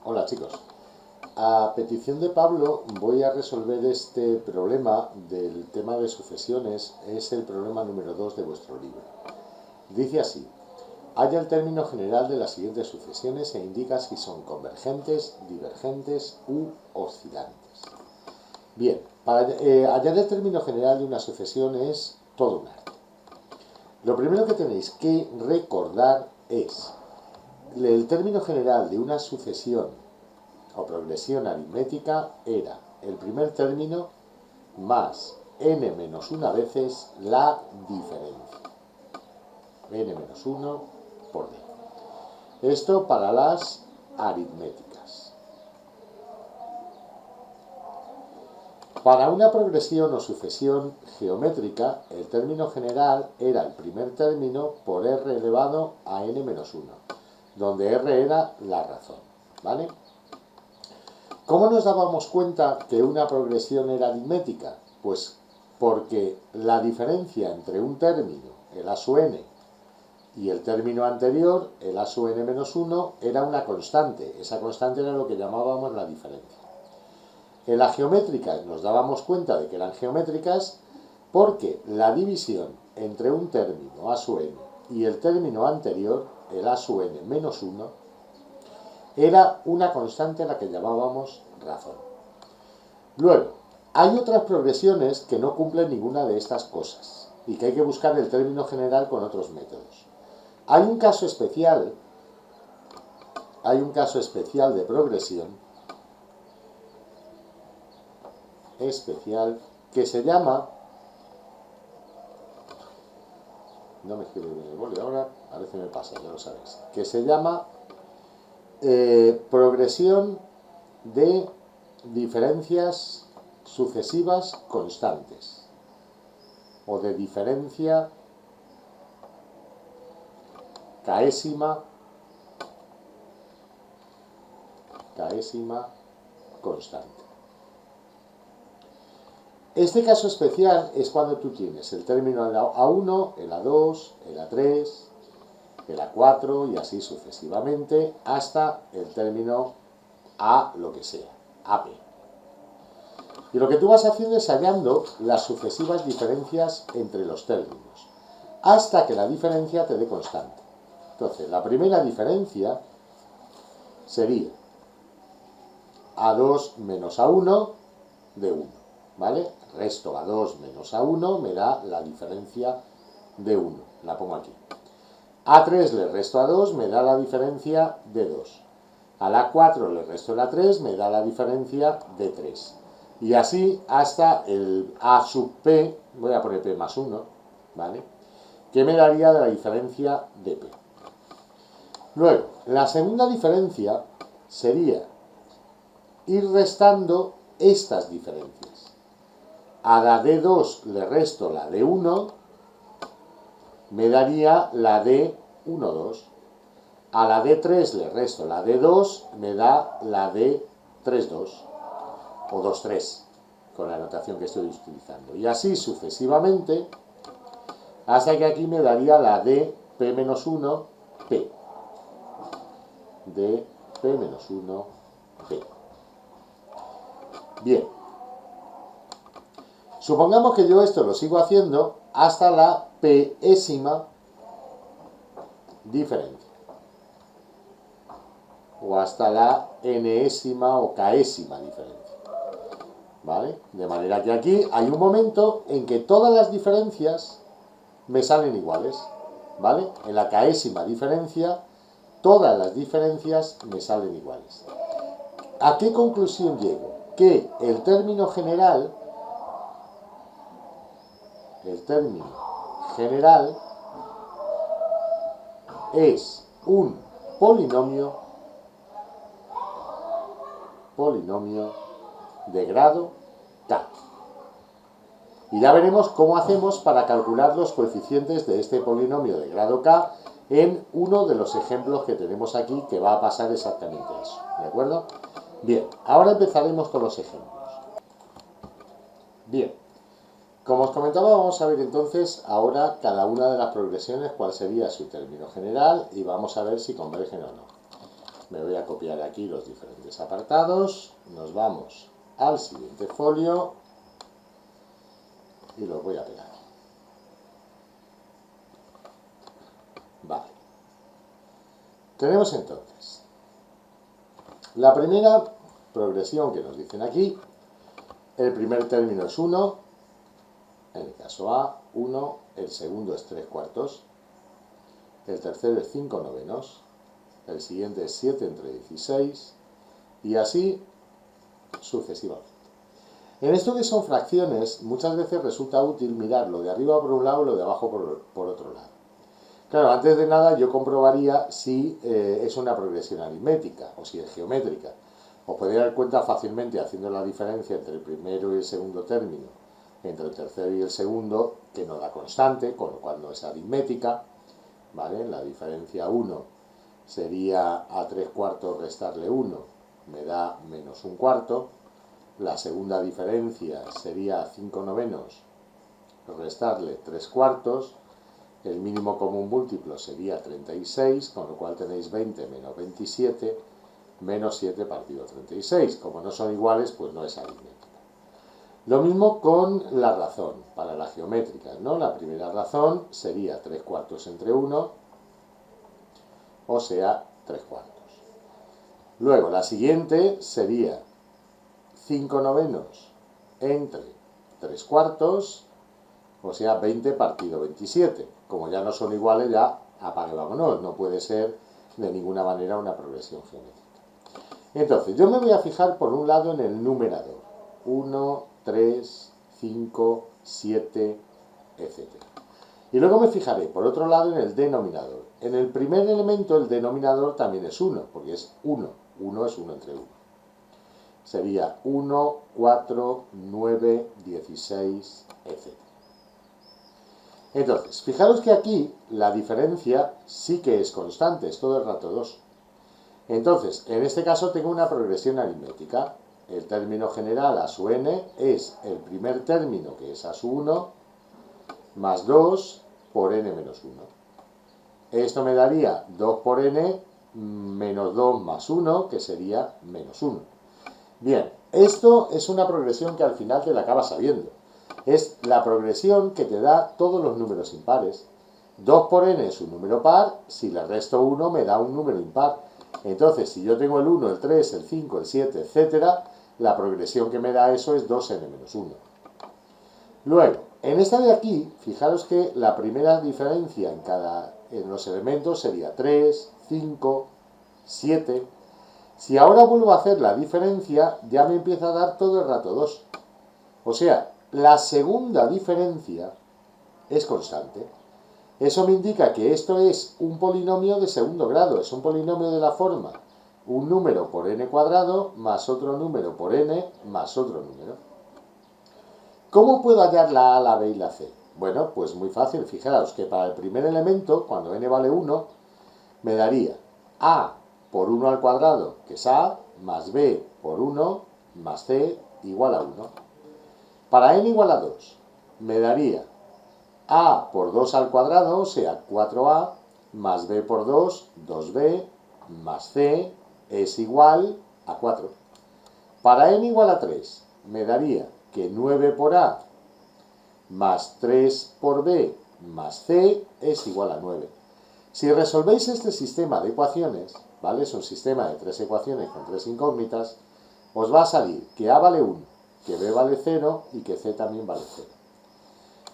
Hola chicos, a petición de Pablo voy a resolver este problema del tema de sucesiones, es el problema número 2 de vuestro libro. Dice así: halla el término general de las siguientes sucesiones e indica si son convergentes, divergentes u oscilantes. Bien, para hallar el término general de una sucesión es todo un arte. Lo primero que tenéis que recordar es el término general de una sucesión o progresión aritmética era el primer término más n menos 1 veces la diferencia. n menos 1 por d. Esto para las aritméticas. Para una progresión o sucesión geométrica, el término general era el primer término por r elevado a n menos 1, donde r era la razón, ¿vale? ¿Cómo nos dábamos cuenta que una progresión era aritmética? Pues porque la diferencia entre un término, el a sub n, y el término anterior, el a sub n menos 1, era una constante. Esa constante era lo que llamábamos la diferencia. En las geométricas nos dábamos cuenta de que eran geométricas porque la división entre un término a sub n y el término anterior, el a sub n menos 1, era una constante a la que llamábamos razón. Luego, hay otras progresiones que no cumplen ninguna de estas cosas y que hay que buscar el término general con otros métodos. Hay un caso especial de progresión que se llama, no me escribo bien el boli ahora, a veces me pasa, ya lo sabéis, que se llama progresión de diferencias sucesivas constantes o de diferencia caésima constante. Este caso especial es cuando tú tienes el término A1, el A2, el A3, el A4 y así sucesivamente hasta el término A lo que sea, AP. Y lo que tú vas haciendo es hallando las sucesivas diferencias entre los términos hasta que la diferencia te dé constante. Entonces, la primera diferencia sería A2 menos A1 de 1, ¿vale? Resto A2 menos A1 me da la diferencia de 1, la pongo aquí. A3 le resto A2 me da la diferencia de 2. Al A4 le resto el A3 me da la diferencia de 3. Y así hasta el A sub P, voy a poner P más 1, ¿vale? Que me daría de la diferencia de P. Luego, la segunda diferencia sería ir restando estas diferencias. A la D2 le resto la D1, me daría la D1, 2. A la D3 le resto la D2, me da la D3, 2. O 2, 3, con la notación que estoy utilizando. Y así sucesivamente, hasta que aquí me daría la dp menos 1, p. dp menos 1, p. Bien. Supongamos que yo esto lo sigo haciendo hasta la pésima diferencia. O hasta la enésima o késima diferencia. ¿Vale? De manera que aquí hay un momento en que todas las diferencias me salen iguales, ¿vale? En la késima diferencia, todas las diferencias me salen iguales. ¿A qué conclusión llego? Que el término general es un polinomio de grado K. Y ya veremos cómo hacemos para calcular los coeficientes de este polinomio de grado K en uno de los ejemplos que tenemos aquí, que va a pasar exactamente eso, ¿de acuerdo? Bien, ahora empezaremos con los ejemplos. Bien, como os comentaba, vamos a ver entonces ahora cada una de las progresiones, cuál sería su término general, y vamos a ver si convergen o no. Me voy a copiar aquí los diferentes apartados. Nos vamos al siguiente folio y los voy a pegar. Vale. Tenemos entonces la primera progresión que nos dicen aquí. El primer término es 1, en el caso A, 1, el segundo es 3/4, el tercero es 5/9, el siguiente es 7 entre 16, y así sucesivamente. En esto que son fracciones, muchas veces resulta útil mirar lo de arriba por un lado y lo de abajo por otro lado. Claro, antes de nada yo comprobaría si es una progresión aritmética o si es geométrica. Os podéis dar cuenta fácilmente haciendo la diferencia entre el primero y el segundo término, entre el tercero y el segundo, que no da constante, con lo cual no es aritmética, ¿vale? La diferencia 1 sería a 3/4 restarle 1, me da menos 1/4. La segunda diferencia sería a 5/9 restarle 3/4. El mínimo común múltiplo sería 36, con lo cual tenéis 20 menos 27, menos 7 partido 36. Como no son iguales, pues no es aritmética. Lo mismo con la razón, para la geométrica, ¿no? La primera razón sería 3/4 entre 1, o sea, 3/4. Luego, la siguiente sería 5/9 entre 3/4, o sea, 20 partido 27. Como ya no son iguales, ya apague vámonos. No puede ser de ninguna manera una progresión geométrica. Entonces, yo me voy a fijar por un lado en el numerador. 1, 3, 5, 7, etc. Y luego me fijaré por otro lado en el denominador. En el primer elemento el denominador también es 1, porque es 1. 1 es 1 entre 1. Sería 1, 4, 9, 16, etc. Entonces, fijaros que aquí la diferencia sí que es constante, es todo el rato 2. Entonces, en este caso tengo una progresión aritmética. El término general a su n es el primer término, que es a su 1, más 2 por n menos 1. Esto me daría 2 por n menos 2 más 1, que sería menos 1. Bien, esto es una progresión que al final te la acabas sabiendo. Es la progresión que te da todos los números impares. 2 por n es un número par, si le resto 1 me da un número impar. Entonces, si yo tengo el 1, el 3, el 5, el 7, etc., la progresión que me da eso es 2n menos 1. Luego, en esta de aquí, fijaros que la primera diferencia en los elementos sería 3, 5, 7. Si ahora vuelvo a hacer la diferencia, ya me empieza a dar todo el rato 2. O sea, la segunda diferencia es constante. Eso me indica que esto es un polinomio de segundo grado, es un polinomio de la forma un número por n cuadrado más otro número por n más otro número. ¿Cómo puedo hallar la A, la B y la C? Bueno, pues muy fácil. Fijaos que para el primer elemento, cuando n vale 1, me daría A por 1 al cuadrado, que es A, más B por 1, más C, igual a 1. Para n igual a 2, me daría A por 2 al cuadrado, o sea, 4A, más B por 2, 2B, más C, es igual a 4. Para n igual a 3, me daría que 9 por A más 3 por B más C es igual a 9. Si resolvéis este sistema de ecuaciones, ¿vale? Es un sistema de 3 ecuaciones con 3 incógnitas, os va a salir que A vale 1, que B vale 0 y que C también vale 0.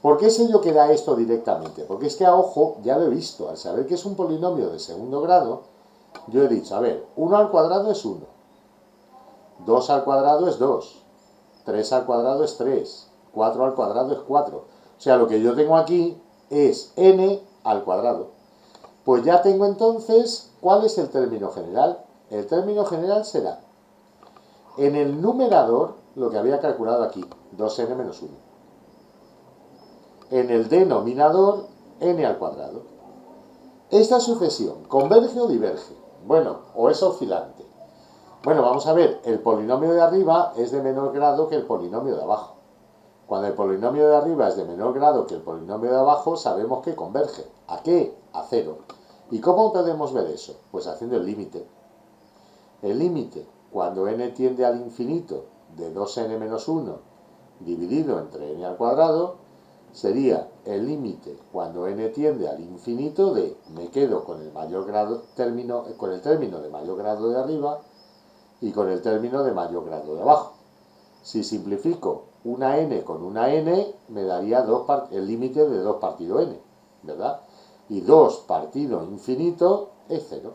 ¿Por qué sé yo que da esto directamente? Porque es que a ojo ya lo he visto. Al saber que es un polinomio de segundo grado, yo he dicho, a ver, 1 al cuadrado es 1, 2 al cuadrado es 2, 3 al cuadrado es 3, 4 al cuadrado es 4. O sea, lo que yo tengo aquí es n al cuadrado. Pues ya tengo entonces, ¿cuál es el término general? El término general será, en el numerador, lo que había calculado aquí, 2n menos 1. En el denominador, n al cuadrado. Esta sucesión, ¿converge o diverge? Bueno, o es oscilante. Bueno, vamos a ver, el polinomio de arriba es de menor grado que el polinomio de abajo. Cuando el polinomio de arriba es de menor grado que el polinomio de abajo, sabemos que converge. ¿A qué? A 0. ¿Y cómo podemos ver eso? Pues haciendo el límite. El límite cuando n tiende al infinito de 2n menos 1 dividido entre n al cuadrado sería el límite cuando n tiende al infinito de me quedo con el mayor grado con el término de mayor grado de arriba y con el término de mayor grado de abajo. Si simplifico una n con una n, me daría el límite de 2 partido n, ¿verdad? Y 2 partido infinito es 0.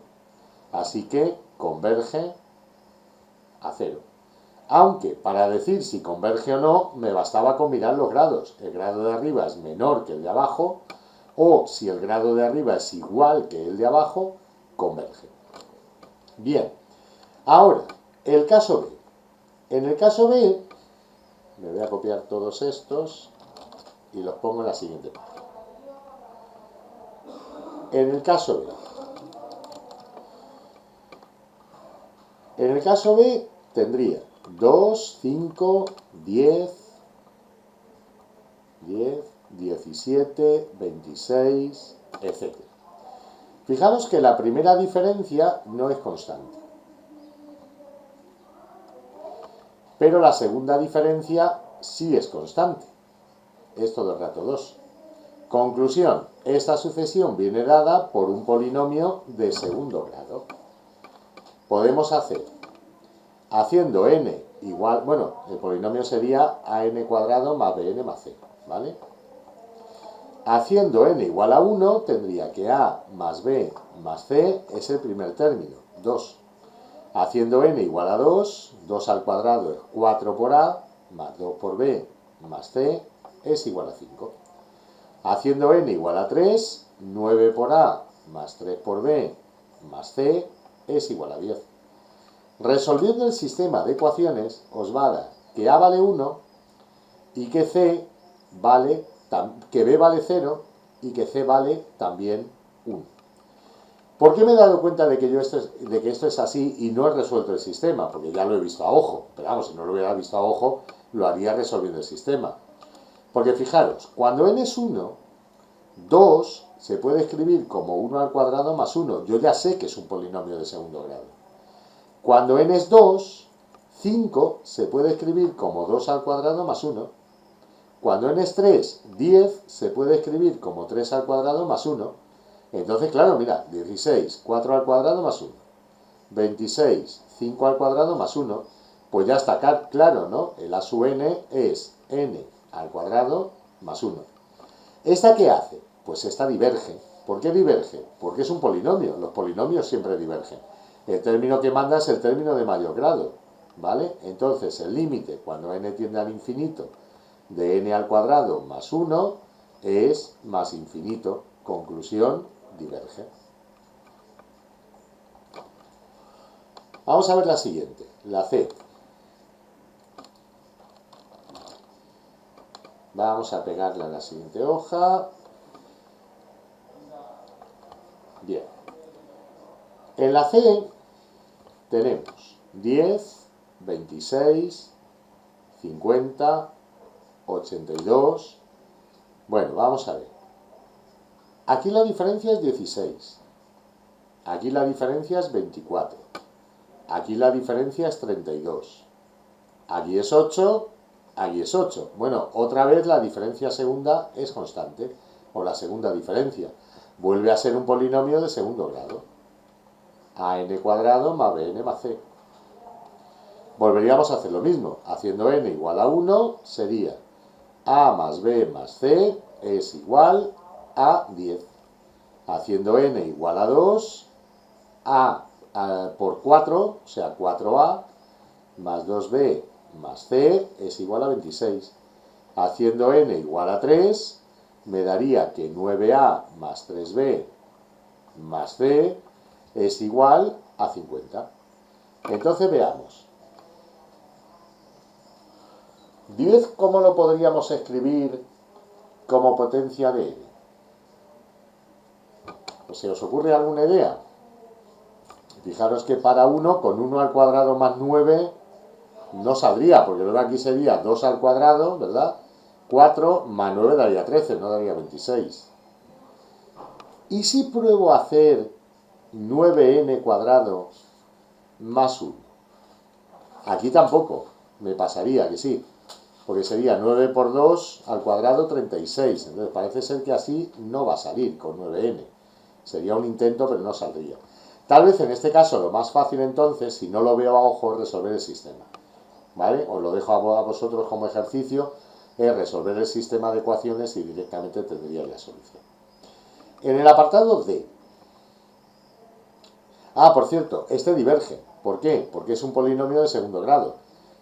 Así que converge a 0. Aunque para decir si converge o no, me bastaba con mirar los grados. El grado de arriba es menor que el de abajo, o si el grado de arriba es igual que el de abajo, converge. Bien, ahora, el caso B. En el caso B, me voy a copiar todos estos y los pongo en la siguiente página. En el caso B. En el caso B tendría 2, 5, 10, 17, 26, etc. Fijaros que la primera diferencia no es constante. Pero la segunda diferencia sí es constante. Es todo el rato 2. Conclusión, esta sucesión viene dada por un polinomio de segundo grado. Podemos hacer, haciendo n igual, bueno, el polinomio sería an cuadrado más bn más c, ¿vale? Haciendo n igual a 1, tendría que a más b más c es el primer término, 2. Haciendo n igual a 2, 2 al cuadrado es 4 por a, más 2 por b, más c, es igual a 5. Haciendo n igual a 3, 9 por a, más 3 por b, más c, es igual a 10. Resolviendo el sistema de ecuaciones, os va a dar que a vale 1 y que c vale, que b vale 0 y que c vale también 1. ¿Por qué me he dado cuenta de que esto es así y no he resuelto el sistema? Porque ya lo he visto a ojo. Pero vamos, si no lo hubiera visto a ojo, lo haría resolviendo el sistema. Porque fijaros, cuando n es 1, 2 se puede escribir como 1 al cuadrado más 1. Yo ya sé que es un polinomio de segundo grado. Cuando n es 2, 5 se puede escribir como 2 al cuadrado más 1. Cuando n es 3, 10 se puede escribir como 3 al cuadrado más 1. Entonces, claro, mira, 16, 4 al cuadrado más 1. 26, 5 al cuadrado más 1. Pues ya está claro, ¿no? El a sub n es n al cuadrado más 1. ¿Esta qué hace? Pues esta diverge. ¿Por qué diverge? Porque es un polinomio. Los polinomios siempre divergen. El término que manda es el término de mayor grado, ¿vale? Entonces, el límite, cuando n tiende al infinito, de n al cuadrado más 1, es más infinito. Conclusión, diverge. Vamos a ver la siguiente, la C. Vamos a pegarla en la siguiente hoja. Bien. En la C tenemos 10, 26, 50, 82. Bueno, vamos a ver. Aquí la diferencia es 16. Aquí la diferencia es 24. Aquí la diferencia es 32. Aquí es 8. Aquí es 8. Bueno, otra vez la diferencia segunda es constante. O la segunda diferencia. Vuelve a ser un polinomio de segundo grado. an cuadrado más bn más c. Volveríamos a hacer lo mismo. Haciendo n igual a 1 sería a más b más c es igual a 10. Haciendo n igual a 2, a por 4, o sea 4a, más 2b más c es igual a 26. Haciendo n igual a 3, me daría que 9a más 3b más c es igual a 50. Entonces veamos. 10, ¿cómo lo podríamos escribir como potencia de n? ¿Se os ocurre alguna idea? Fijaros que para 1, con 1 al cuadrado más 9, no saldría, porque luego aquí sería 2 al cuadrado, ¿verdad? 4 más 9 daría 13, no daría 26. ¿Y si pruebo a hacer 9n cuadrado más 1. Aquí tampoco, me pasaría que sí, porque sería 9 por 2 al cuadrado 36. Entonces parece ser que así no va a salir con 9n. Sería un intento, pero no saldría. Tal vez en este caso lo más fácil entonces, si no lo veo a ojo, es resolver el sistema. ¿Vale? Os lo dejo a vosotros como ejercicio, es resolver el sistema de ecuaciones y directamente tendría la solución. En el apartado D. Por cierto, este diverge. ¿Por qué? Porque es un polinomio de segundo grado.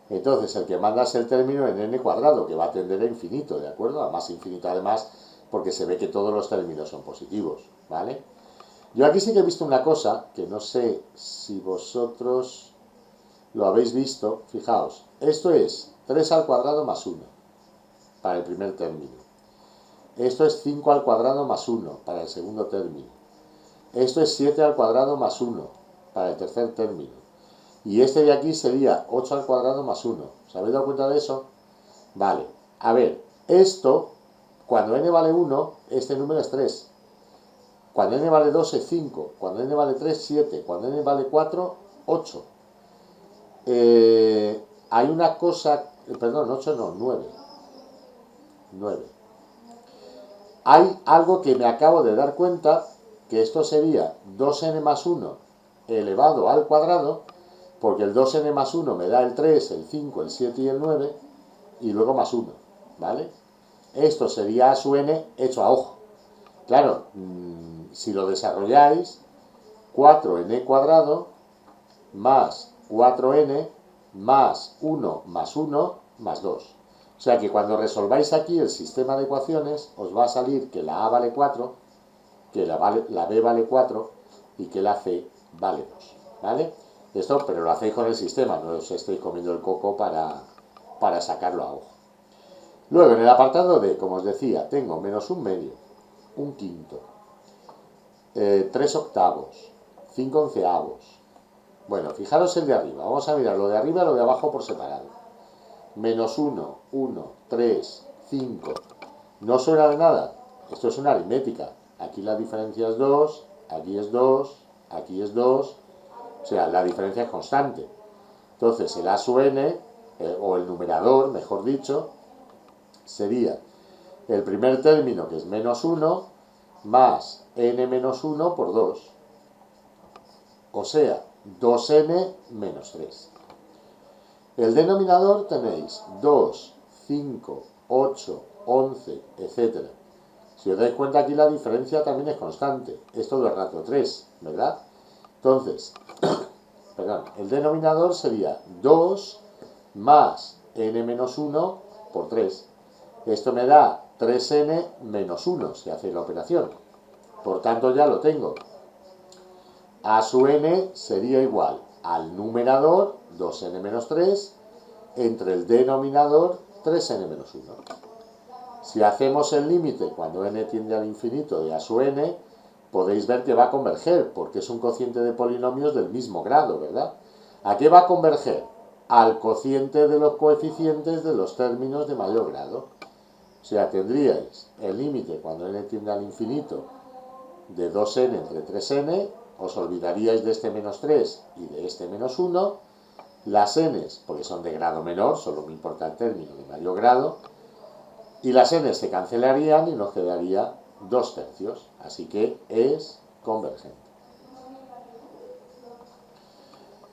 Entonces, el que manda es el término en n cuadrado, que va a tender a infinito, ¿de acuerdo? A más infinito además, porque se ve que todos los términos son positivos, ¿vale? Yo aquí sí que he visto una cosa, que no sé si vosotros lo habéis visto. Fijaos, esto es 3 al cuadrado más 1, para el primer término. Esto es 5 al cuadrado más 1, para el segundo término. Esto es 7 al cuadrado más 1, para el tercer término. Y este de aquí sería 8 al cuadrado más 1. ¿Os habéis dado cuenta de eso? Vale. A ver, esto, cuando n vale 1, este número es 3. Cuando n vale 2 es 5. Cuando n vale 3, 7. Cuando n vale 4, 8. Hay una cosa... Perdón, 8 no, 9. 9. Hay algo que me acabo de dar cuenta, que esto sería 2n más 1 elevado al cuadrado, porque el 2n más 1 me da el 3, el 5, el 7 y el 9, y luego más 1, ¿vale? Esto sería a su n hecho a ojo. Claro, si lo desarrolláis, 4n cuadrado más 4n más 1 más 1 más 2. O sea que cuando resolváis aquí el sistema de ecuaciones, os va a salir que la a vale 4, que la b vale 4 y que la c vale 2, ¿vale? Esto, pero lo hacéis con el sistema, no os estéis comiendo el coco para sacarlo a ojo. Luego, en el apartado D, como os decía, tengo menos un medio, un quinto, 3 octavos, 5 onceavos. Bueno, fijaros el de arriba. Vamos a mirar lo de arriba y lo de abajo por separado. Menos 1, 1, 3, 5. ¿No suena de nada? Esto es una aritmética. Aquí la diferencia es 2, aquí es 2, aquí es 2. O sea, la diferencia es constante. Entonces, el a sub n, o el numerador, mejor dicho, sería el primer término, que es menos 1, más n menos 1 por 2. O sea, 2n menos 3. El denominador tenéis 2, 5, 8, 11, etc. Si os dais cuenta, aquí la diferencia también es constante. Es todo el rato 3, ¿verdad? Entonces, perdón, el denominador sería 2 más n menos 1 por 3. Esto me da 3n menos 1 si hacéis la operación. Por tanto, ya lo tengo. A sub n sería igual al numerador 2n menos 3 entre el denominador 3n menos 1. Si hacemos el límite cuando n tiende al infinito de a sub n, podéis ver que va a converger, porque es un cociente de polinomios del mismo grado, ¿verdad? ¿A qué va a converger? Al cociente de los coeficientes de los términos de mayor grado. O sea, tendríais el límite cuando n tiende al infinito de 2n entre 3n, os olvidaríais de este menos 3 y de este menos 1, las n's, porque son de grado menor, solo me importa el término de mayor grado, y las n's se cancelarían y nos quedaría 2 tercios, así que es convergente.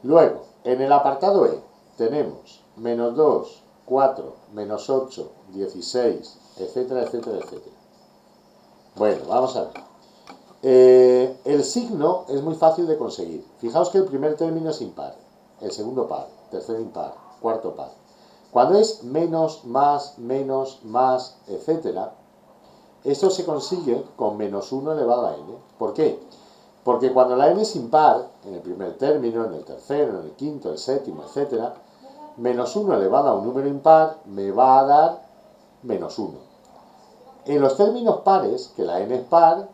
Luego, en el apartado E, tenemos menos 2, 4, menos 8, 16, etcétera, etcétera, etcétera. Bueno, vamos a ver. El signo es muy fácil de conseguir. Fijaos que el primer término es impar, el segundo par, tercer impar, cuarto par. Cuando es menos, más, etcétera, esto se consigue con menos 1 elevado a n. ¿Por qué? Porque cuando la n es impar, en el primer término, en el tercero, en el quinto, el séptimo, etcétera, menos 1 elevado a un número impar me va a dar menos 1. En los términos pares, que la n es par,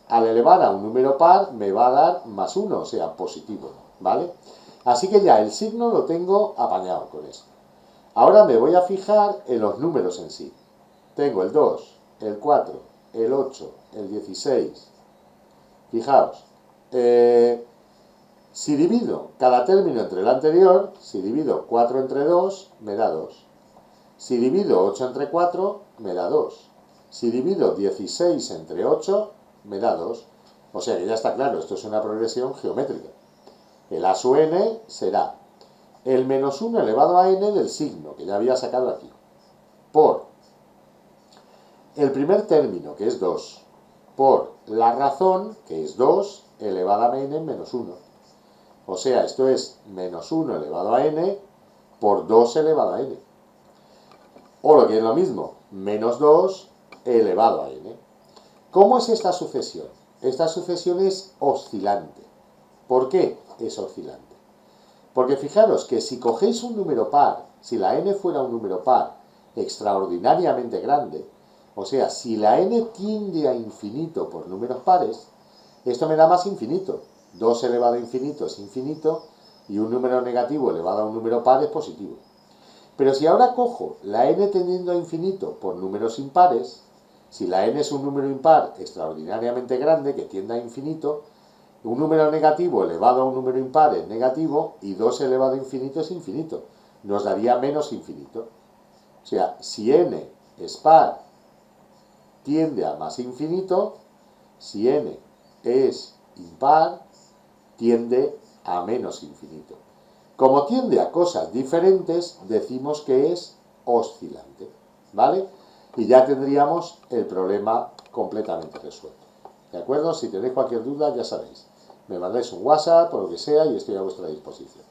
al elevar a un número par me va a dar más 1, o sea, positivo, ¿vale? Así que ya el signo lo tengo apañado con esto. Ahora me voy a fijar en los números en sí. Tengo el 2, el 4, el 8, el 16. Fijaos, Si divido cada término entre el anterior, si divido 4 entre 2, me da 2. Si divido 8 entre 4, me da 2. Si divido 16 entre 8, me da 2. O sea que ya está claro, esto es una progresión geométrica. El a sub n será el menos 1 elevado a n del signo, que ya había sacado aquí, por el primer término, que es 2, por la razón, que es 2, elevada a n menos 1. O sea, esto es menos 1 elevado a n por 2 elevado a n. O lo que es lo mismo, menos 2 elevado a n. ¿Cómo es esta sucesión? Esta sucesión es oscilante. ¿Por qué es oscilante? Porque fijaros que si cogéis un número par, si la n fuera un número par extraordinariamente grande, o sea, si la n tiende a infinito por números pares, esto me da más infinito. 2 elevado a infinito es infinito y un número negativo elevado a un número par es positivo. Pero si ahora cojo la n tendiendo a infinito por números impares, si la n es un número impar extraordinariamente grande que tiende a infinito, un número negativo elevado a un número impar es negativo y 2 elevado a infinito es infinito. Nos daría menos infinito. O sea, si n es par, tiende a más infinito. Si n es impar, tiende a menos infinito. Como tiende a cosas diferentes, decimos que es oscilante, ¿vale? Y ya tendríamos el problema completamente resuelto. ¿De acuerdo? Si tenéis cualquier duda, ya sabéis. Me mandáis un WhatsApp o lo que sea y estoy a vuestra disposición.